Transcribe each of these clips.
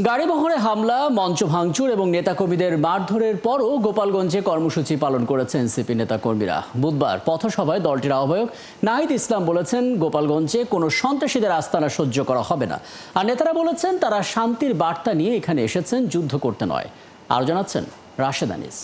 গাড়িবহরে হামলা, মঞ্চ ভাঙচুর এবং নেতাকর্মীদের মারধরের পরও গোপালগঞ্জে কর্মসূচি পালন করেছেন এনসিপি নেতাকর্মীরা। বুধবার পথসভায় দলটির আহ্বায়ক নাহিদ ইসলাম বলেছেন, গোপালগঞ্জে কোনো সন্ত্রাসীদের আস্তানা সহ্য করা হবে না। আর নেতারা বলেছেন, তারা শান্তির বার্তা নিয়ে এখানে এসেছেন, যুদ্ধ করতে নয়। আরও জানাচ্ছেন রাশেদ আনিস।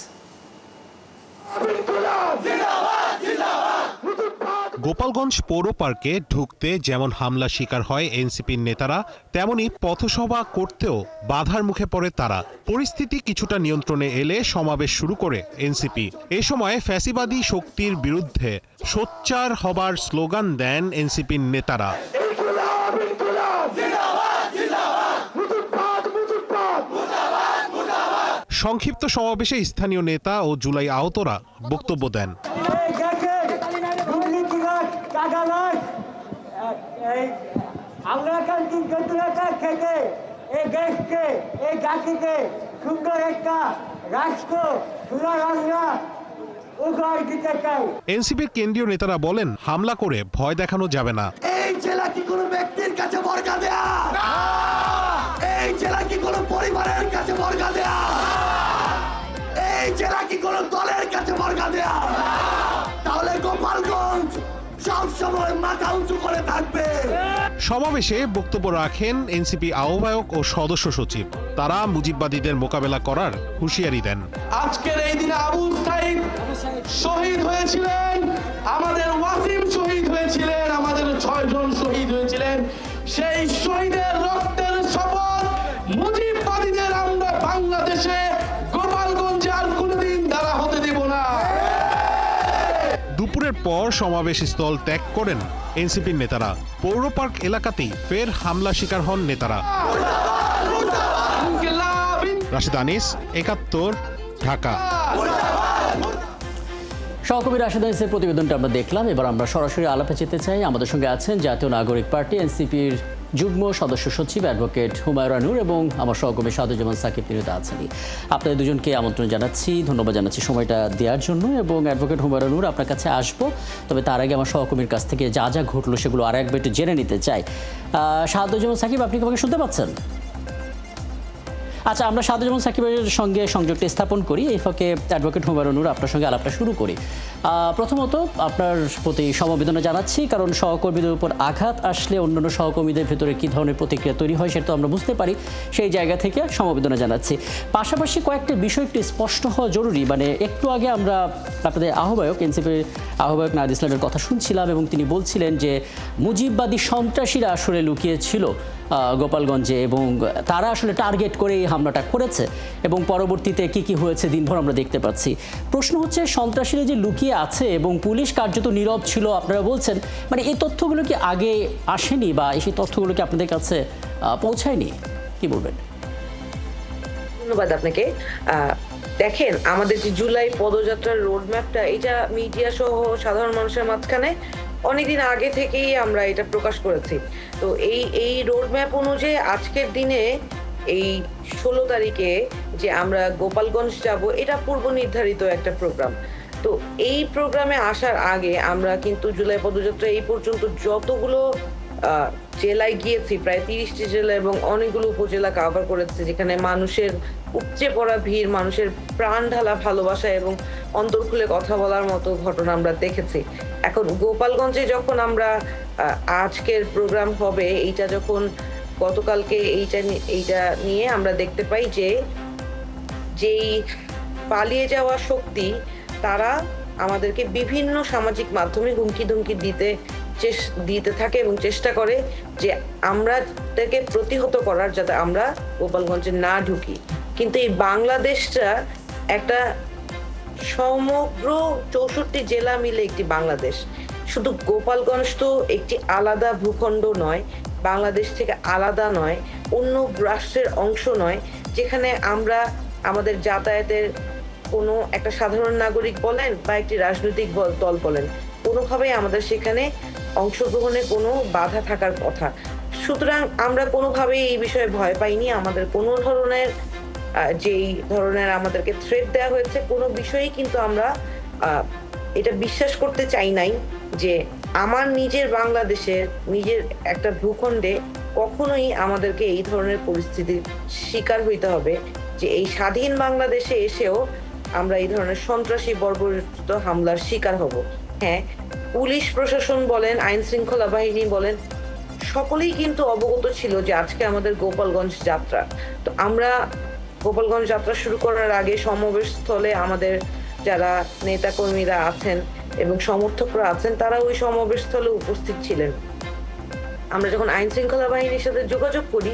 গোপালগঞ্জ পৌর পার্কে ঢুকতে যেমন হামলা শিকার হয় এনসিপির নেতারা, তেমনি পথসভা করতেও বাধার মুখে পড়ে তারা। পরিস্থিতি কিছুটা নিয়ন্ত্রণে এলে সমাবেশ শুরু করে এনসিপি। এ সময় ফ্যাসিবাদী শক্তির বিরুদ্ধে সোচ্চার হবার স্লোগান দেন এনসিপির নেতারা। সংক্ষিপ্ত সমাবেশে স্থানীয় নেতা ও জুলাই আহতরা বক্তব্য দেন। এনসিপির কেন্দ্রীয় নেতারা বলেন, হামলা করে ভয় দেখানো যাবে না। এই জেলা কি কোনো ব্যক্তির কাছে বর্গা দেয়া? এই জেলা কি কোনো পরিবারের কাছে বর্গা দেয়া? এই জেলা কি কোনো দলের কাছে বর্গা দেয়া? তাহলে গোপালগঞ্জ সবসময় মাথা উঁচু করে থাকবে। সমাবেশে বক্তব্য রাখেন এনসিপি আহ্বায়ক ও সদস্য সচিব। তারা মুজিববাদীদের মোকাবেলা করার হুঁশিয়ারি দেন। আজকের এই দিনে আবু সাইদ শহীদ হয়েছিলেন, আমাদের ওয়াসিম শহীদ হয়েছিলেন, আমাদের 6 জন শহীদ হয়েছিলেন। সেই শহীদের রক্তের শপথ মুজিববাদীদের আমরা বাংলাদেশে গোপালগঞ্জে আর কোনোদিন দাঁড়া হতে দেব না। দুপুরের পর সমাবেশ স্থল ত্যাগ করেন এনসিপির নেতারা। পৌর পার্ক এলাকাতেই ফের হামলা শিকার হন নেতারা। রাশেদ আনিস, ৭১, ঢাকা। সহকর্মী রাশেদ আনিসের প্রতিবেদনটা আমরা দেখলাম। এবার আমরা সরাসরি আলাপে যেতে চাই। আমাদের সঙ্গে আছেন জাতীয় নাগরিক পার্টি এনসিপির যুগ্ম সদস্য সচিব অ্যাডভোকেট হুমায়রা নূর এবং আমার সহকর্মী সাদুজ্জামান সাকিব। নিহত আছেনই। আপনাদের দুজনকে আমন্ত্রণ জানাচ্ছি, ধন্যবাদ জানাচ্ছি সময়টা দেওয়ার জন্য। এবং অ্যাডভোকেট হুমায়রা নূর, আপনার কাছে আসবো, তবে তার আগে আমার সহকর্মীর কাছ থেকে যা যা ঘটলো সেগুলো আর একবার একটু জেনে নিতে চাই। সাদুজ্জামান সাকিব, আপনি কি আমাকে শুনতে পাচ্ছেন? আচ্ছা, আমরা সাদুজ্জামান সাকিবের সঙ্গে সংযোগটা স্থাপন করি। এই ফাঁকে অ্যাডভোকেট হুমায়রা নূর, আপনার সঙ্গে আলাপটা শুরু করি। প্রথমত আপনার প্রতি সমবেদনা জানাচ্ছি, কারণ সহকর্মীদের উপর আঘাত আসলে অন্যান্য সহকর্মীদের ভেতরে কী ধরনের প্রতিক্রিয়া তৈরি হয় সেটা তো আমরা বুঝতে পারি। সেই জায়গা থেকে সমবেদনা জানাচ্ছি। পাশাপাশি কয়েকটা বিষয় একটু স্পষ্ট হওয়া জরুরি। মানে একটু আগে আমরা আপনাদের আহ্বায়ক, এনসিপির আহ্বায়ক নাহিদ ইসলামের কথা শুনছিলাম এবং তিনি বলছিলেন যে মুজিববাদী সন্ত্রাসীরা আসলে লুকিয়েছিল গোপালগঞ্জে এবং তারা আসলে টার্গেট করে এই হামলাটা করেছে এবং পরবর্তীতে কি হয়েছে দিনভর আমরা দেখতে পাচ্ছি। প্রশ্ন হচ্ছে, সন্ত্রাসীরা যে লুকিয়ে আছে এবং পুলিশ কার্যত নীরব ছিল আপনারা বলছেন, মানে এই তথ্যগুলো কি আগে আসেনি বা এই তথ্যগুলো কি আপনাদের কাছে পৌঁছায়নি? কি বলবেন? ধন্যবাদ আপনাকে। দেখেন, আমাদের যে জুলাই পদযাত্রার রোডম্যাপটা, এটা মিডিয়া সহ সাধারণ মানুষের মাঝখানে অনেকদিন আগে থেকেই আমরা এটা প্রকাশ করেছি। তো এই রোডম্যাপ অনুযায়ী আজকের দিনে এই 16 তারিখে যে আমরা গোপালগঞ্জ যাব, এটা পূর্ব নির্ধারিত একটা প্রোগ্রাম। তো এই প্রোগ্রামে আসার আগে আমরা কিন্তু জুলাই পদযাত্রা এই পর্যন্ত যতগুলো জেলায় গিয়েছি, প্রায় 30টি জেলা এবং অনেকগুলো উপজেলা কভার করেছে, যেখানে মানুষের উপচে পড়া ভিড়, মানুষের প্রাণ ঢালা ভালোবাসা এবং অন্তর খুলে কথা বলার মতো ঘটনা আমরা দেখেছি। এখন গোপালগঞ্জে যখন আমরা আজকের প্রোগ্রাম হবে, এইটা যখন গতকালকে এইটা নিয়ে আমরা দেখতে পাই যে যেই পালিয়ে যাওয়া শক্তি, তারা আমাদেরকে বিভিন্ন সামাজিক মাধ্যমে হুমকি ধুমকি দিতে থাকে এবং চেষ্টা করে যে আমরা তাকে প্রতিহত করার, যাতে আমরা গোপালগঞ্জে না ঢুকি। কিন্তু এই বাংলাদেশটা একটা সমগ্র 64 জেলা মিলে একটি বাংলাদেশ। শুধু গোপালগঞ্জ তো একটি আলাদা ভূখণ্ড নয়, বাংলাদেশ থেকে আলাদা নয়, অন্য রাষ্ট্রের অংশ নয়, যেখানে আমরা আমাদের যাতায়াতের কোনো একটা সাধারণ নাগরিক বলেন বা একটি রাজনৈতিক দল বলেন, কোনোভাবেই আমাদের সেখানে অংশগ্রহণে কোনো বাধা থাকার কথা। সুতরাং আমরা কোনোভাবেই এই বিষয়ে ভয় পাইনি। আমাদের কোনো ধরনের যেই ধরনের আমাদেরকে থ্রেট দেওয়া হয়েছে, কোনো বিষয়েই কিন্তু আমরা এটা বিশ্বাস করতে চাই নাই যে আমার নিজের বাংলাদেশের নিজের একটা ভূখণ্ডে কখনোই আমাদেরকে এই ধরনের পরিস্থিতির শিকার হইতে হবে, যে এই স্বাধীন বাংলাদেশে এসেও আমরা এই ধরনের সন্ত্রাসী বর্বরিত হামলার শিকার হব। হ্যাঁ, পুলিশ প্রশাসন বলেন, আইন শৃঙ্খলা বাহিনী বলেন, সকলেই কিন্তু অবগত ছিল যে আজকে আমাদের গোপালগঞ্জ যাত্রা। তো আমরা গোপালগঞ্জ যাত্রা শুরু করার আগে সমাবেশ স্থলে আমাদের যারা নেতাকর্মীরা আছেন এবং সমর্থকরা আছেন তারা ওই সমাবেশ স্থলে উপস্থিত ছিলেন। আমরা যখন আইন শৃঙ্খলা বাহিনীর সাথে যোগাযোগ করি,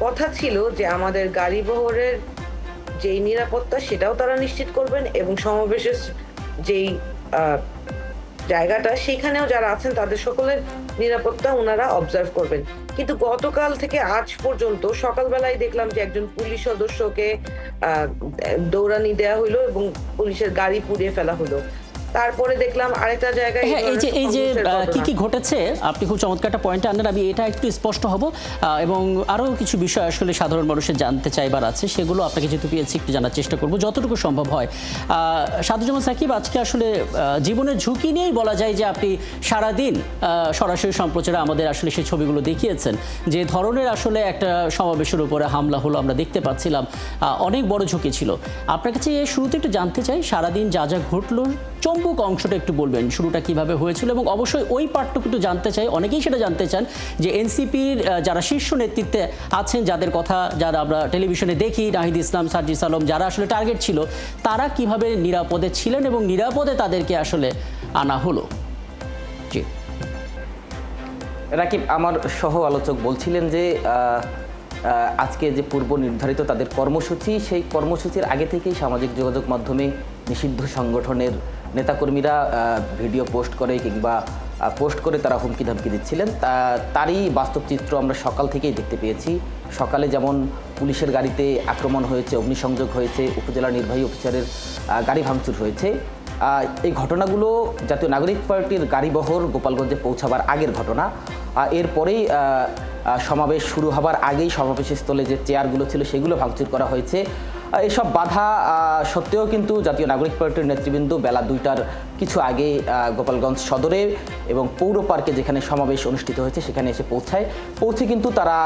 কথা ছিল যে আমাদের গাড়ি বহরের যেই নিরাপত্তা সেটাও তারা নিশ্চিত করবেন এবং সমাবেশের যেই জায়গাটা সেখানেও যারা আছেন তাদের সকলের নিরাপত্তা ওনারা অবজার্ভ করবেন। কিন্তু গতকাল থেকে আজ পর্যন্ত সকালবেলায় দেখলাম যে একজন পুলিশ সদস্যকে দৌড়ানি দেওয়া হইলো এবং পুলিশের গাড়ি পুড়িয়ে ফেলা হলো। তারপরে দেখলাম আরেকটা জায়গায় এই যে কি কি ঘটেছে, আপনি খুব চমৎকার একটা পয়েন্টে আনলেন। আমি এটা একটু স্পষ্ট হব এবং আরও কিছু বিষয় আসলে সাধারণ মানুষের জানতে চাইবার আছে, সেগুলো আপনাকে যেহেতু পেয়েছি একটু জানার চেষ্টা করব যতটুকু সম্ভব হয়। সাদুজ্জামান সাকিব, আজকে আসলে জীবনের ঝুঁকি নিয়েই বলা যায় যে আপনি সারাদিন সরাসরি সম্প্রচারে আমাদের আসলে সেই ছবিগুলো দেখিয়েছেন, যে ধরনের আসলে একটা সমাবেশের উপরে হামলা হলো আমরা দেখতে পাচ্ছিলাম, অনেক বড় ঝুঁকি ছিল। আপনার কাছে শুরুতে একটু জানতে চাই, সারাদিন যা যা ঘটলো চম্বুক অংশটা একটু বলবেন, শুরুটা কিভাবে হয়েছিল, এবং অবশ্যই ওই পার্টটুকু একটু জানতে চাই। অনেকেই সেটা জানতে চান যে এনসিপির যারা শীর্ষ নেতৃত্বে আছেন, যাদের কথা যারা আমরা টেলিভিশনে দেখি, নাহিদ ইসলাম, সার্জিস আলম, যারা আসলে টার্গেট ছিল, তারা কিভাবে নিরাপদে ছিলেন এবং নিরাপদে তাদেরকে আসলে আনা হলো। জি রাকিব, আমার সহ আলোচক বলছিলেন যে আজকে যে পূর্ব নির্ধারিত তাদের কর্মসূচি, সেই কর্মসূচির আগে থেকেই সামাজিক যোগাযোগ মাধ্যমে নিষিদ্ধ সংগঠনের নেতাকর্মীরা ভিডিও পোস্ট করে কিংবা পোস্ট করে তারা হুমকি ধামকি দিচ্ছিলেন। তারই বাস্তব চিত্র আমরা সকাল থেকেই দেখতে পেয়েছি। সকালে যেমন পুলিশের গাড়িতে আক্রমণ হয়েছে, অগ্নিসংযোগ হয়েছে, উপজেলা নির্বাহী অফিসারের গাড়ি ভাঙচুর হয়েছে। এই ঘটনাগুলো জাতীয় নাগরিক পার্টির গাড়িবহর গোপালগঞ্জে পৌঁছাবার আগের ঘটনা। এরপরেই সমাবেশ শুরু হবার আগেই সমাবেশের স্থলে যে চেয়ারগুলো ছিল সেগুলো ভাঙচুর করা হয়েছে। এসব বাধা সত্ত্বেও কিন্তু জাতীয় নাগরিক পার্টির নেতৃবৃন্দ বেলা 2টার কিছু আগে গোপালগঞ্জ সদরে এবং পৌর পার্কে যেখানে সমাবেশ অনুষ্ঠিত হয়েছে সেখানে এসে পৌঁছে কিন্তু তারা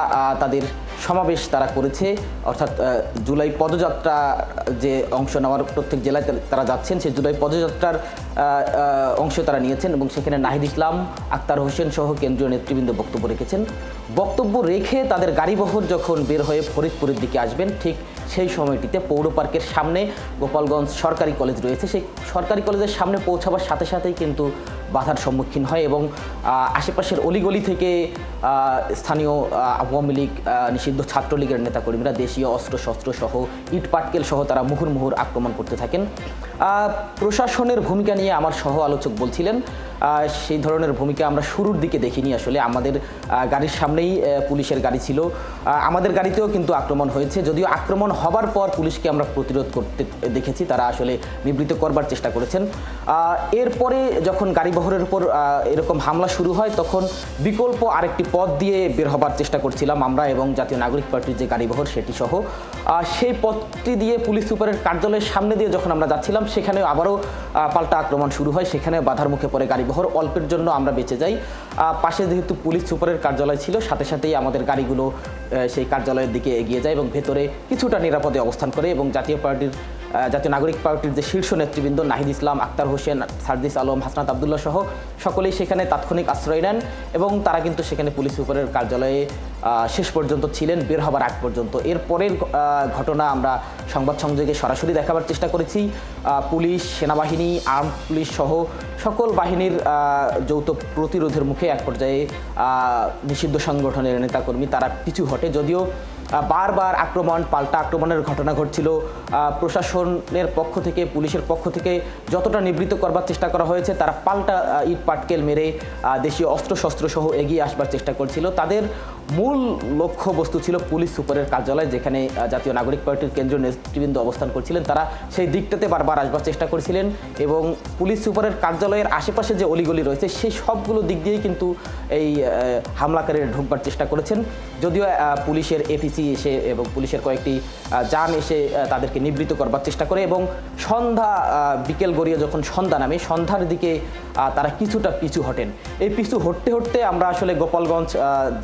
তাদের সমাবেশ তারা করেছে। অর্থাৎ জুলাই পদযাত্রা যে অংশ নেওয়ার প্রত্যেক জেলায় তারা যাচ্ছেন, সেই জুলাই পদযাত্রার অংশ তারা নিয়েছেন এবং সেখানে নাহিদ ইসলাম, আক্তার হোসেন সহ কেন্দ্রীয় নেতৃবৃন্দ বক্তব্য রেখেছেন। বক্তব্য রেখে তাদের গাড়িবহর যখন বের হয়ে ফরিদপুরের দিকে আসবেন, ঠিক সেই সময়টিতে পৌর পার্কের সামনে গোপালগঞ্জ সরকারি কলেজ রয়েছে, সেই সরকারি কলেজের সামনে পৌঁছাবার সাথে সাথেই কিন্তু বাধার সম্মুখীন হয় এবং আশেপাশের অলিগলি থেকে স্থানীয় আওয়ামী লীগ, নিষিদ্ধ ছাত্রলীগের নেতাকর্মীরা দেশীয় অস্ত্রশস্ত্র সহ ইট পাটকেল সহ তারা মুহুর্মুহুর আক্রমণ করতে থাকেন। প্রশাসনের ভূমিকা নিয়ে আমার সহ আলোচক বলছিলেন, সেই ধরনের ভূমিকা আমরা শুরুর দিকে দেখিনি। আসলে আমাদের গাড়ির সামনেই পুলিশের গাড়ি ছিল, আমাদের গাড়িতেও কিন্তু আক্রমণ হয়েছে। যদিও আক্রমণ হবার পর পুলিশকে আমরা প্রতিরোধ করতে দেখেছি, তারা আসলে নিবৃত্ত করবার চেষ্টা করেছেন। এরপরে যখন গাড়িবহরের উপর এরকম হামলা শুরু হয়, তখন বিকল্প আরেকটি পথ দিয়ে বের হবার চেষ্টা করছিলাম আমরা এবং জাতীয় নাগরিক পার্টির যে গাড়িবহর সেটি সহ। সেই পথটি দিয়ে পুলিশ সুপারের কার্যালয়ের সামনে দিয়ে যখন আমরা যাচ্ছিলাম, সেখানেও আবারও পাল্টা আক্রমণ শুরু হয়। সেখানে বাধার মুখে পড়ে গাড়িবহর, অল্পের জন্য আমরা বেঁচে যাই। পাশে যেহেতু পুলিশ সুপারের কার্যালয় ছিল, সাথে সাথেই আমাদের গাড়িগুলো সেই কার্যালয়ের দিকে এগিয়ে যায় এবং ভেতরে কিছুটা নিরাপদে অবস্থান করে এবং জাতীয় নাগরিক পার্টির যে শীর্ষ নেতৃবৃন্দ নাহিদ ইসলাম, আক্তার হোসেন, সার্জিস আলম, হাসনাত আবদুল্লাহ সহ সকলেই সেখানে তাৎক্ষণিক আশ্রয় নেন এবং তারা কিন্তু সেখানে পুলিশ সুপারের কার্যালয়ে শেষ পর্যন্ত ছিলেন, বের হবার আগ পর্যন্ত। এরপরের ঘটনা আমরা সংবাদ সংযোগে সরাসরি দেখাবার চেষ্টা করেছি। পুলিশ, সেনাবাহিনী, আর্ম পুলিশ সহ সকল বাহিনীর যৌথ প্রতিরোধের মুখে এক পর্যায়ে নিষিদ্ধ সংগঠনের নেতাকর্মী তারা পিছু হটে। যদিও বারবার আক্রমণ, পাল্টা আক্রমণের ঘটনা ঘটছিল, প্রশাসনের পক্ষ থেকে, পুলিশের পক্ষ থেকে যতটা নিবৃত্ত করবার চেষ্টা করা হয়েছে, তারা পাল্টা ইট পাটকেল মেরে দেশীয় অস্ত্রশস্ত্র সহ এগিয়ে আসবার চেষ্টা করছিল। তাদের মূল লক্ষ্যবস্তু ছিল পুলিশ সুপারের কার্যালয়, যেখানে জাতীয় নাগরিক পার্টির কেন্দ্রীয় নেতৃবৃন্দ অবস্থান করছিলেন। তারা সেই দিকটাতে বারবার আসবার চেষ্টা করেছিলেন এবং পুলিশ সুপারের কার্যালয়ের আশেপাশে যে অলিগলি রয়েছে সেই সবগুলো দিক দিয়েই কিন্তু এই হামলাকারীরা ঢুকবার চেষ্টা করেছেন। যদিও পুলিশের এপিসি এসে এবং পুলিশের কয়েকটি যান এসে তাদেরকে নিবৃত্ত করবার চেষ্টা করে এবং সন্ধ্যা বিকেল গড়িয়ে যখন সন্ধ্যা নামে সন্ধ্যার দিকে তারা কিছুটা পিছু হটেন। এই পিছু হটতে হটতে আমরা আসলে গোপালগঞ্জ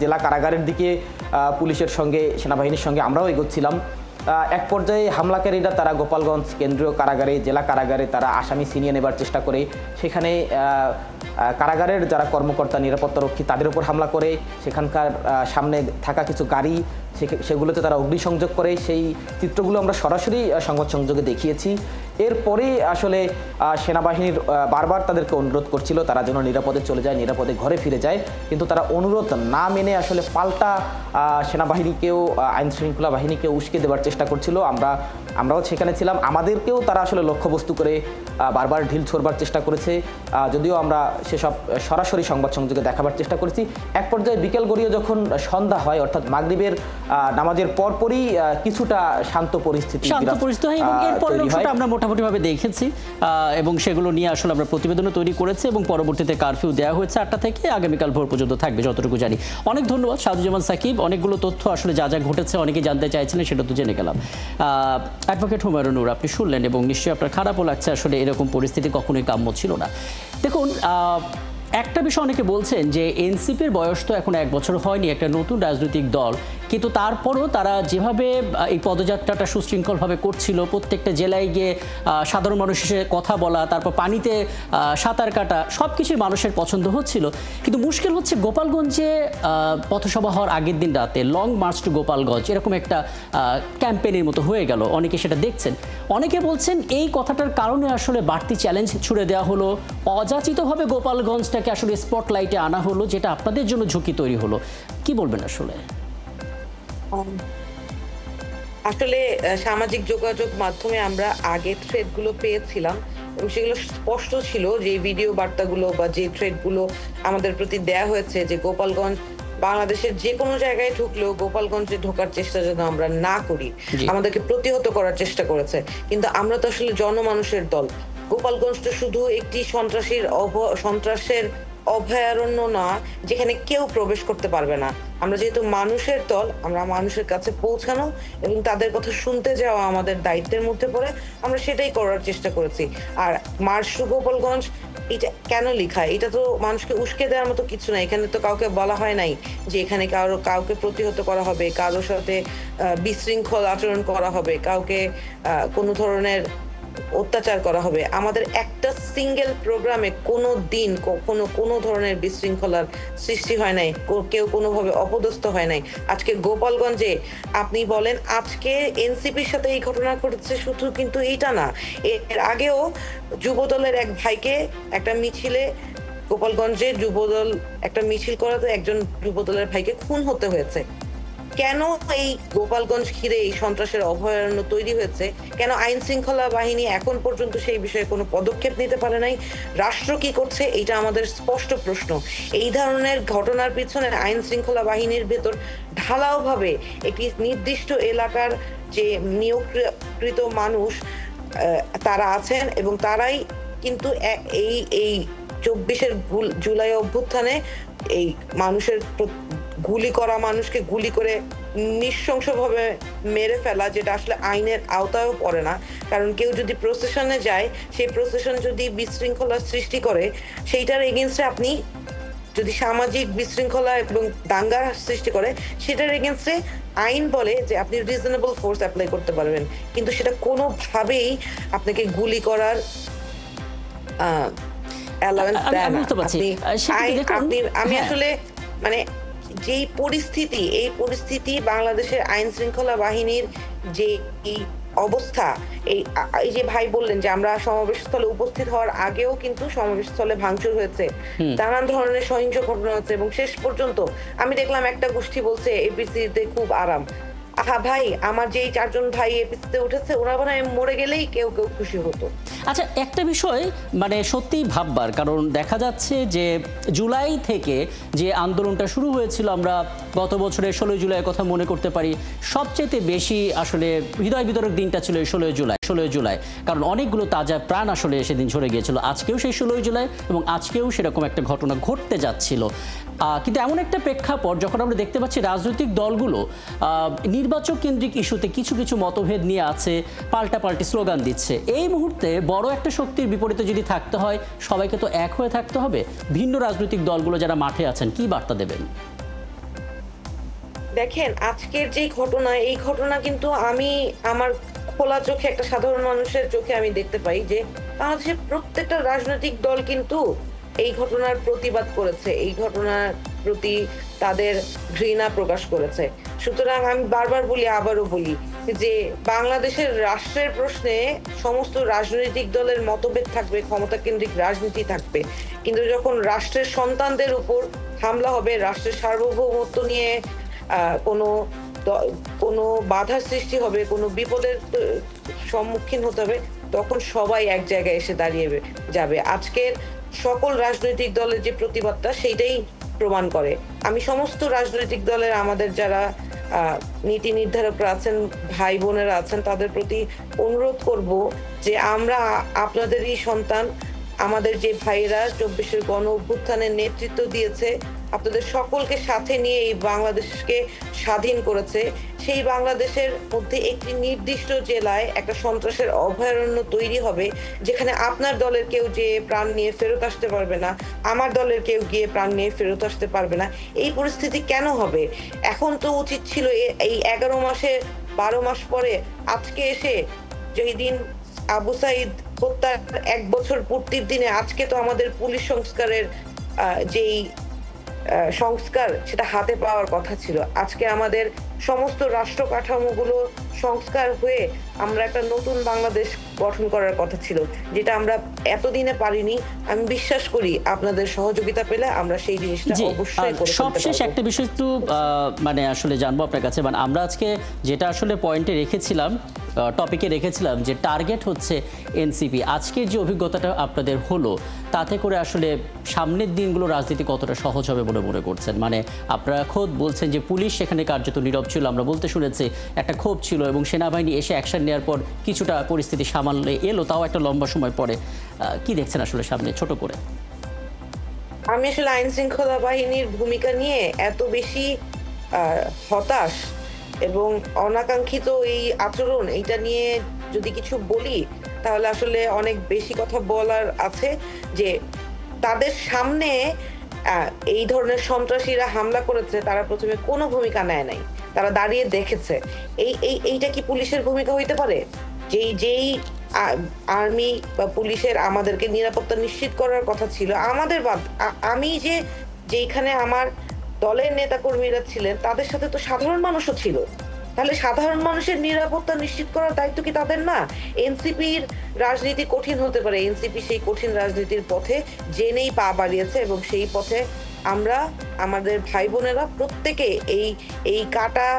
জেলা কারাগারের দিকে পুলিশের সঙ্গে সেনাবাহিনীর সঙ্গে আমরাও এগোচ্ছিলাম। এক পর্যায়ে হামলাকারীরা তারা গোপালগঞ্জ কেন্দ্রীয় কারাগারে জেলা কারাগারে তারা আসামি ছিনিয়ে নেবার চেষ্টা করে। সেখানে কারাগারের যারা কর্মকর্তা নিরাপত্তারক্ষী তাদের উপর হামলা করে, সেখানকার সামনে থাকা কিছু গাড়ি সেগুলোতে তারা অগ্নিসংযোগ করে। সেই চিত্রগুলো আমরা সরাসরি সংবাদ সংযোগে দেখিয়েছি। এরপরে আসলে সেনাবাহিনীর বারবার তাদেরকে অনুরোধ করছিল তারা যেন নিরাপদে চলে যায়, নিরাপদে ঘরে ফিরে যায়, কিন্তু তারা অনুরোধ না মেনে আসলে পাল্টা সেনাবাহিনীকেও আইন শৃঙ্খলা বাহিনীকেও উস্কে দেওয়ার চেষ্টা করছিল। আমরাও সেখানে ছিলাম, আমাদেরকেও তারা আসলে লক্ষ্যবস্তু করে বারবার ঢিল ছোড়বার চেষ্টা করেছে। যদিও আমরা সেসব সরাসরি সংবাদ সংযোগে দেখাবার চেষ্টা করেছি। এক পর্যায়ে বিকেল গড়িয়ে যখন সন্ধ্যা হয় অর্থাৎ মাগরিবের নামাজের পরপরই কিছুটা শান্ত পরিস্থিতি হয় এবং এর পরের অংশটা আমরা মোটামুটিভাবে দেখেছি এবং সেগুলো নিয়ে আসলে আমরা প্রতিবেদনও তৈরি করেছি এবং পরবর্তীতে কারফিউ দেওয়া হয়েছে 8টা থেকে আগামীকাল ভোর পর্যন্ত থাকবে যতটুকু জানি। অনেক ধন্যবাদ সাদুজ্জামান সাকিব, অনেকগুলো তথ্য আসলে যা যা ঘটেছে অনেকে জানতে চাইছিলেন সেটা তো জেনে গেলাম। অ্যাডভোকেট হুমায়ুন নূর, আপনি শুনলেন এবং নিশ্চয়ই আপনার খারাপও লাগছে, আসলে এরকম পরিস্থিতি কখনোই কাম্য ছিল না। দেখুন, একটা বিষয় অনেকে বলছেন যে এনসিপির বয়স তো এখন 1 বছর হয়নি, একটা নতুন রাজনৈতিক দল, কিন্তু তারপরও তারা যেভাবে এই পদযাত্রাটা সুশৃঙ্খলভাবে করছিল, প্রত্যেকটা জেলায় গিয়ে সাধারণ মানুষের কথা বলা, তারপর পানিতে সাঁতার কাটা, সব কিছুই মানুষের পছন্দ হচ্ছিল। কিন্তু মুশকিল হচ্ছে গোপালগঞ্জে পথসভা হওয়ার আগের দিন রাতে লং মার্চ টু গোপালগঞ্জ এরকম একটা ক্যাম্পেইনের মতো হয়ে গেল। অনেকে সেটা দেখছেন, অনেকে বলছেন এই কথাটার কারণে আসলে বাড়তি চ্যালেঞ্জ ছুড়ে দেওয়া হলো, অযাচিতভাবে গোপালগঞ্জটাকে আসলে স্পটলাইটে আনা হলো, যেটা আপনাদের জন্য ঝুঁকি তৈরি হলো। কি বলবেন আসলে? আসলে সামাজিক যোগাযোগ মাধ্যমে আমরা আগে থ্রেডগুলো পেয়েছিলাম এবং সেগুলো স্পষ্ট ছিল যে ভিডিও বার্তাগুলো বা যে থ্রেডগুলো আমাদের প্রতি দেয়া হয়েছে যে গোপালগঞ্জ বাংলাদেশের যে কোনো জায়গায় ঢুকলেও গোপালগঞ্জে ঢোকার চেষ্টা যেন আমরা না করি, আমাদেরকে প্রতিহত করার চেষ্টা করেছে। কিন্তু আমরা তো আসলে জনমানুষের দল। গোপালগঞ্জ তো শুধু একটি সন্ত্রাসের অভয়ারণ্য না যেখানে কেউ প্রবেশ করতে পারবে না। আমরা যেহেতু মানুষের দল, আমরা মানুষের কাছে পৌঁছানো এবং তাদের কথা শুনতে যাওয়া আমাদের দায়িত্বের মধ্যে পড়ে, আমরা সেটাই করার চেষ্টা করেছি। আর মার্চ টু গোপালগঞ্জ এটা কেন লেখা, এটা তো মানুষকে উস্কে দেওয়ার মতো কিছু না। এখানে তো কাউকে বলা হয় নাই যে এখানে কাউকে প্রতিহত করা হবে, কারোর সাথে বিশৃঙ্খল আচরণ করা হবে, কাউকে কোনো ধরনের অত্যাচার করা হবে। আমাদের একটা সিঙ্গেল প্রোগ্রামে কোনো দিন কখনো কোনো ধরনের বিশৃঙ্খলার সৃষ্টি হয় নাই, কেউ কোনোভাবে অপদস্থ হয় নাই। আজকে গোপালগঞ্জে আপনি বলেন আজকে এনসিপির সাথে এই ঘটনা ঘটেছে শুধু কিন্তু এইটা না, এর আগেও যুবদলের এক ভাইকে একটা মিছিলে, গোপালগঞ্জে যুবদল একটা মিছিল করাতে একজন যুবদলের ভাইকে খুন হতে হয়েছে। কেন এই গোপালগঞ্জ ঘিরে এই সন্ত্রাসের অভয়ারণ্য তৈরি হয়েছে? কেন আইন শৃঙ্খলা বাহিনী এখন পর্যন্ত সেই বিষয়ে কোনো পদক্ষেপ নিতে পারে নাই? রাষ্ট্র কি করছে? এটা আমাদের স্পষ্ট প্রশ্ন। এই ধরনের ঘটনার পিছনে আইন শৃঙ্খলা বাহিনীর ভেতর ঢালাওভাবে একটি নির্দিষ্ট এলাকার যে নিয়োগকৃত মানুষ তারা আছেন এবং তারাই কিন্তু এই 24 জুলাই অভ্যুত্থানে এই মানুষের গুলি করা মানুষকে গুলি করে নৃশংসভাবে মেরে ফেলা, যেটা আসলে আইনের আওতায়ও পড়ে না। কারণ কেউ যদি প্রসেশনে যায়, সেই প্রসেশন যদি বিশৃঙ্খলা সৃষ্টি করে, সেইটার এগেনস্টে আপনি যদি সামাজিক বিশৃঙ্খলা এবং দাঙ্গা সৃষ্টি করে, সেটার এগেনস্টে আইন বলে যে আপনি রিজনেবল ফোর্স অ্যাপ্লাই করতে পারবেন, কিন্তু সেটা কোনোভাবেই আপনাকে গুলি করার অ্যালাউন্স দেয় না। আমি আসলে মানে যেই পরিস্থিতি, এই পরিস্থিতি বাংলাদেশের আইন শৃঙ্খলা বাহিনীর যে এই অবস্থা, এই যে ভাই বললেন যে আমরা সমাবেশস্থলে উপস্থিত হওয়ার আগেও কিন্তু সমাবেশস্থলে ভাঙচুর হয়েছে, নানান ধরনের সহিংস ঘটনা হচ্ছে এবং শেষ পর্যন্ত আমি দেখলাম একটা গোষ্ঠী বলছে এপিসিতে খুব আরাম। আহা ভাই, আমার যে এই 4 জন ভাই এপিসিতে উঠেছে ওরা মনে হয় মরে গেলেই কেউ কেউ খুশি হতো। আচ্ছা, একটা বিষয় মানে সত্যিই ভাববার, কারণ দেখা যাচ্ছে যে জুলাই থেকে যে আন্দোলনটা শুরু হয়েছিল, আমরা গত বছরের 16 জুলাইয়ের কথা মনে করতে পারি। সবচেয়ে বেশি আসলে হৃদয় বিদারক দিনটা ছিল এই 16 জুলাই, কারণ অনেকগুলো তাজা প্রাণ আসলে সেদিন ঝরে গিয়েছিল। আজকেও সেই 16 জুলাই এবং আজকেও সেরকম একটা ঘটনা ঘটতে যাচ্ছিল। কিন্তু এমন একটা প্রেক্ষাপট যখন আমরা দেখতে পাচ্ছি রাজনৈতিক দলগুলো নির্বাচন কেন্দ্রিক ইস্যুতে কিছু কিছু মতভেদ নিয়ে আছে, পাল্টাপাল্টি স্লোগান দিচ্ছে। এই মুহূর্তে বড় একটা শক্তির বিপরীতে যদি থাকতে হয়, সবাইকে তো এক হয়ে থাকতে হবে। ভিন্ন রাজনৈতিক দলগুলো যারা মাঠে আছেন, কি বার্তা দেবেন? দেখেন, আজকের যে ঘটনা, এই ঘটনা কিন্তু আমি আমার খোলা চোখে, একটা সাধারণ মানুষের চোখে আমি দেখতে পাই যে বাংলাদেশের প্রত্যেকটা রাজনৈতিক দল কিন্তু এই ঘটনার প্রতিবাদ করেছে, এই ঘটনার প্রতি তাদের ঘৃণা প্রকাশ করেছে। সুতরাং আমি বারবার বলি, আবারও বলি যে বাংলাদেশের রাষ্ট্রের প্রশ্নে সমস্ত রাজনৈতিক দলের মতভেদ থাকবে, ক্ষমতা কেন্দ্রিক রাজনীতি থাকবে, কিন্তু যখন রাষ্ট্রের সন্তানদের উপর হামলা হবে, রাষ্ট্রের সার্বভৌমত্ব নিয়ে কোনো বাধার সৃষ্টি হবে, কোনো বিপদের সম্মুখীন হতে হবে, তখন সবাই এক জায়গায় এসে দাঁড়িয়ে যাবে। আজকের সকল রাজনৈতিক দলের যে প্রতিবাদটা, সেইটাই প্রমাণ করে। আমি সমস্ত রাজনৈতিক দলের, আমাদের যারা নীতি নির্ধারকরা আছেন, ভাই বোনেরা আছেন, তাদের প্রতি অনুরোধ করব যে আমরা আপনাদেরই সন্তান। আমাদের যে ভাইয়েরা 24-এর গণ অভ্যুত্থানের নেতৃত্ব দিয়েছে, আপনাদের সকলকে সাথে নিয়ে এই বাংলাদেশকে স্বাধীন করেছে, সেই বাংলাদেশের মধ্যে একটি নির্দিষ্ট জেলায় একটা সন্ত্রাসের অভয়ারণ্য তৈরি হবে, যেখানে আপনার দলের কেউ যে প্রাণ নিয়ে ফেরত আসতে পারবে না, আমার দলের কেউ গিয়ে প্রাণ নিয়ে ফেরত আসতে পারবে না। এই পরিস্থিতি কেন হবে? এখন তো উচিত ছিল এই 11 মাসে 12 মাস পরে আজকে এসে, যেই দিন আবু সাইদ হত্যার 1 বছর পূর্তির দিনে, আজকে তো আমাদের পুলিশ সংস্কারের যেই সংস্কার, সেটা হাতে পাওয়ার কথা ছিল। আজকে আমাদের সমস্ত রাষ্ট্র কাঠামোগুলো সংস্কার হয়ে আমরা একটা নতুন বাংলাদেশ গঠন করার কথা ছিল, যেটা আমরা এতদিনে পারিনি। আমি বিশ্বাস করি আপনাদের সহযোগিতা পেলে আমরা সেই জিনিসটা অবশ্যই করে ফেলতে পারবো। সবশেষ একটা বিষয় একটু মানে আসলে জানবো আপনার কাছে, মানে আমরা আজকে যেটা আসলে পয়েন্টে রেখেছিলাম, টপিকে রেখেছিলাম যে টার্গেট হচ্ছে এনসিপি। আজকের যে অভিজ্ঞতাটা আপনাদের হলো, তাতে করে আসলে সামনের দিনগুলো রাজনীতি কতটা সহজ হবে বলে মনে করছেন? মানে আপনারা খোদ বলছেন যে পুলিশ সেখানে কার্যত নীরব ছিল, আমরা বলতে শুনেছি একটা ক্ষোভ ছিল এবং সেনাবাহিনী এসে অ্যাকশন নেওয়ার পর কিছুটা পরিস্থিতি সামালে এলো, তাও একটা লম্বা সময় পরে। কি দেখছেন আসলে সামনে, ছোট করে? আমি আসলে আইন শৃঙ্খলা বাহিনীর ভূমিকা নিয়ে এত বেশি হতাশ এবং অনাকাঙ্ক্ষিত এই আচরণ, এইটা নিয়ে যদি কিছু বলি তাহলে আসলে অনেক বেশি কথা বলার আছে। যে তাদের সামনে এই ধরনের সন্ত্রাসীরা হামলা করেছে, তারা প্রথমে কোনো ভূমিকা নেয় নাই, তারা দাঁড়িয়ে দেখেছে। এইটা কি পুলিশের ভূমিকা হইতে পারে? যেই আর্মি বা পুলিশের আমাদেরকে নিরাপত্তা নিশ্চিত করার কথা ছিল, আমাদের আমি যেখানে আমার দলের নেতাকর্মীরা ছিলেন, তাদের সাথে তো সাধারণ মানুষও ছিল। তাহলে সাধারণ মানুষের নিরাপত্তা নিশ্চিত করার দায়িত্ব কি তাদের না? এনসিপির রাজনীতি কঠিন হতে পারে, এনসিপি সেই কঠিন রাজনীতির পথে জেনেই পা বাড়িয়েছে এবং সেই পথে আমরা, আমাদের ভাই বোনেরা প্রত্যেকে এই কাটা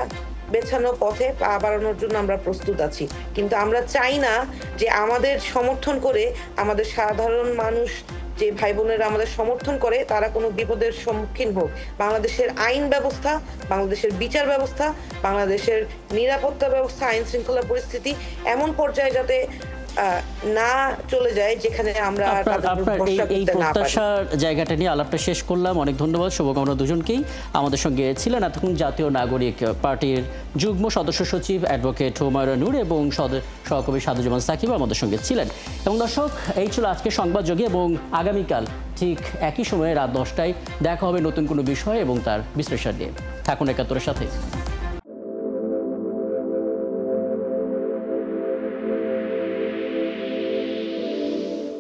বেছানো পথে পা বাড়ানোর জন্য আমরা প্রস্তুত আছি। কিন্তু আমরা চাই না যে আমাদের সমর্থন করে, আমাদের সাধারণ মানুষ যে ভাই বোনেরা আমাদের সমর্থন করে, তারা কোনো বিপদের সম্মুখীন হোক। বাংলাদেশের আইন ব্যবস্থা, বাংলাদেশের বিচার ব্যবস্থা, বাংলাদেশের নিরাপত্তা ব্যবস্থা, আইন শৃঙ্খলা পরিস্থিতি এমন পর্যায়ে যাতে না চলে যায় যেখানে আমরা এই প্রত্যাশার জায়গাটা নিয়ে আলাপটা শেষ করলাম। অনেক ধন্যবাদ, শুভকামনা দুজনকেই। আমাদের সঙ্গে ছিলেন এতক্ষণ জাতীয় নাগরিক পার্টির যুগ্ম সদস্য সচিব অ্যাডভোকেট হুমায়রা নূর এবং সহকবি সাদুজ্জামান সাকিব আমাদের সঙ্গে ছিলেন। এবং দর্শক, এই ছিল আজকে সংবাদযোগী, এবং আগামীকাল ঠিক একই সময়ে রাত 10টায় দেখা হবে নতুন কোনো বিষয় এবং তার বিশ্লেষণ নিয়ে। থাকুন একাত্তরের সাথে।